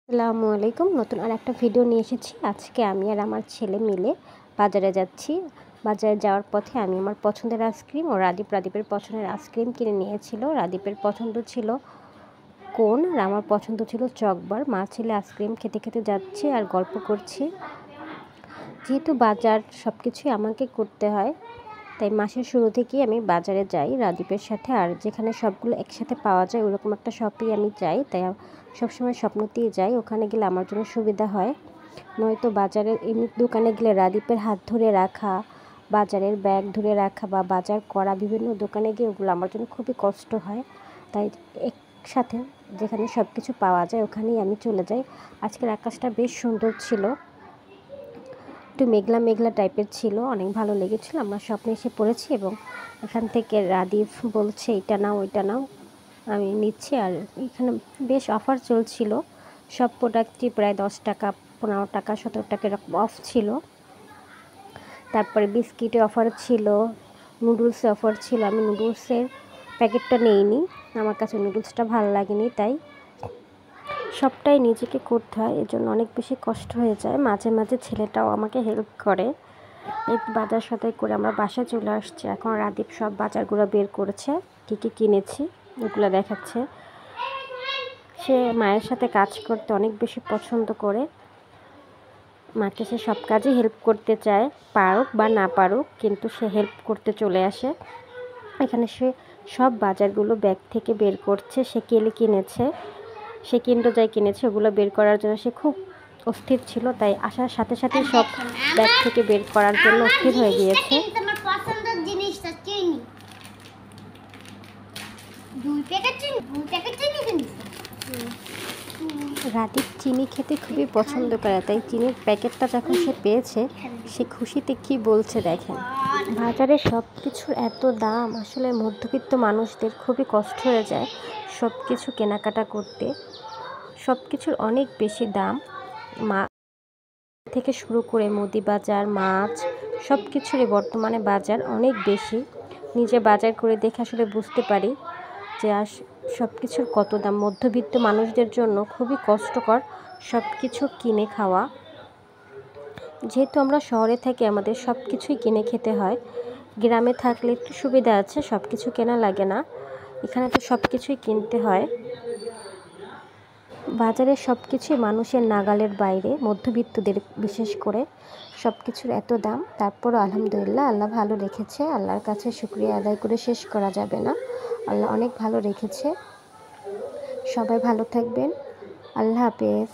আসসালামু আলাইকুম। নতুন আরেকটা ভিডিও নিয়ে এসেছি। আজকে আমি আর আমার ছেলে মিলে বাজারে যাচ্ছি। বাজারে যাওয়ার পথে আমি আমার পছন্দের আইসক্রিম ও রাদীপের পছন্দের আইসক্রিম কিনে নিয়েছিল। রাদীপের পছন্দ ছিল কোন আর আমার পছন্দ ছিল চকবার। মা ছেলে আইসক্রিম খেতে খেতে যাচ্ছি আর গল্প করছি। যেহেতু বাজার সব কিছুই আমাকে করতে হয়, তাই মাসের শুরু থেকেই আমি বাজারে যাই রাদীপের সাথে। আর যেখানে সবগুলো একসাথে পাওয়া যায় ওরকম একটা শপেই আমি যাই, তাই সবসময় স্বপ্নতেই যাই। ওখানে গেলে আমার জন্য সুবিধা হয়, নয়তো বাজারের এমনি দোকানে গেলে রাদীপের হাত ধরে রাখা, বাজারের ব্যাগ ধরে রাখা বা বাজার করা, বিভিন্ন দোকানে গিয়ে ওগুলো আমার জন্য খুবই কষ্ট হয়। তাই একসাথে যেখানে সব কিছু পাওয়া যায় ওখানেই আমি চলে যাই। আজকের আকাশটা বেশ সুন্দর ছিল, একটু মেঘলা মেঘলা টাইপের ছিল, অনেক ভালো লেগেছিল। আমরা স্বপ্নে এসে পড়েছি এবং এখান থেকে রাদীপ বলছে এটা নাও ওইটা নাও, আমি নিচ্ছি। আর এখানে বেশ অফার চলছিল, সব প্রোডাক্টই প্রায় 10 টাকা, 15 টাকা, 17 টাকা এরকম অফ ছিল। তারপরে বিস্কিটের অফার ছিল, নুডলসের অফার ছিল। আমি নুডলসের প্যাকেটটা নিইনি, আমার কাছে নুডলসটা ভালো লাগেনি, তাই সবটাই নিজেকে করতে হয়, এজন্য অনেক বেশি কষ্ট হয়ে যায়। মাঝে মাঝে ছেলেটাও আমাকে হেল্প করে। এই বাজার সদাই করে আমরা বাসায় চলে আসছি। এখন রাদীপ সব বাজারগুলো বের করেছে, কী কী কিনেছি ওগুলো দেখাচ্ছে। সে মায়ের সাথে কাজ করতে অনেক বেশি পছন্দ করে, মাকে সে সব কাজে হেল্প করতে চায়, পারুক বা না পারুক, কিন্তু সে হেল্প করতে চলে আসে। এখানে সে সব বাজারগুলো ব্যাগ থেকে বের করছে। সে কেলে কিনেছে, সে কিন্ডার জয় কিনেছে, ওগুলো বের করার জন্য সে খুব অস্থির ছিল, তাই আসার সাথে সাথে সব ব্যাগ থেকে বের করার জন্য অস্থির হয়ে গিয়েছে। রাদীপ চিনি খেতে খুবই পছন্দ করে, তাই চিনির প্যাকেটটা যখন সে পেয়েছে সে খুশিতে কি বলছে দেখেন। বাজারে সব কিছুর এত দাম, আসলে মধ্যবিত্ত মানুষদের খুবই কষ্ট হয়ে যায় সব কিছু কেনাকাটা করতে। সব কিছুর অনেক বেশি দাম, মা থেকে শুরু করে মুদি বাজার, মাছ, সব কিছুরই বর্তমানে বাজার অনেক বেশি। নিজে বাজার করে দেখে আসলে বুঝতে পারি যে সব কিছুর কত দাম। মধ্যবিত্ত মানুষদের জন্য খুবই কষ্টকর সব কিছু কিনে খাওয়া। যেহেতু আমরা শহরে থাকি, আমাদের সব কিছুই কিনে খেতে হয়। গ্রামে থাকলে একটু সুবিধা আছে, সব কিছু কেনা লাগে না। এখানে তো সব কিছুই কিনতে হয়। বাজারে সব কিছুই মানুষের নাগালের বাইরে, মধ্যবিত্তদের বিশেষ করে। সব কিছুর এত দাম, তারপরও আলহামদুলিল্লাহ আল্লাহ ভালো রেখেছে। আল্লাহর কাছে শুকরিয়া আদায় করে শেষ করা যাবে না, আল্লাহ অনেক ভালো রেখেছে। সবাই ভালো থাকবেন, আল্লাহ হাফেজ।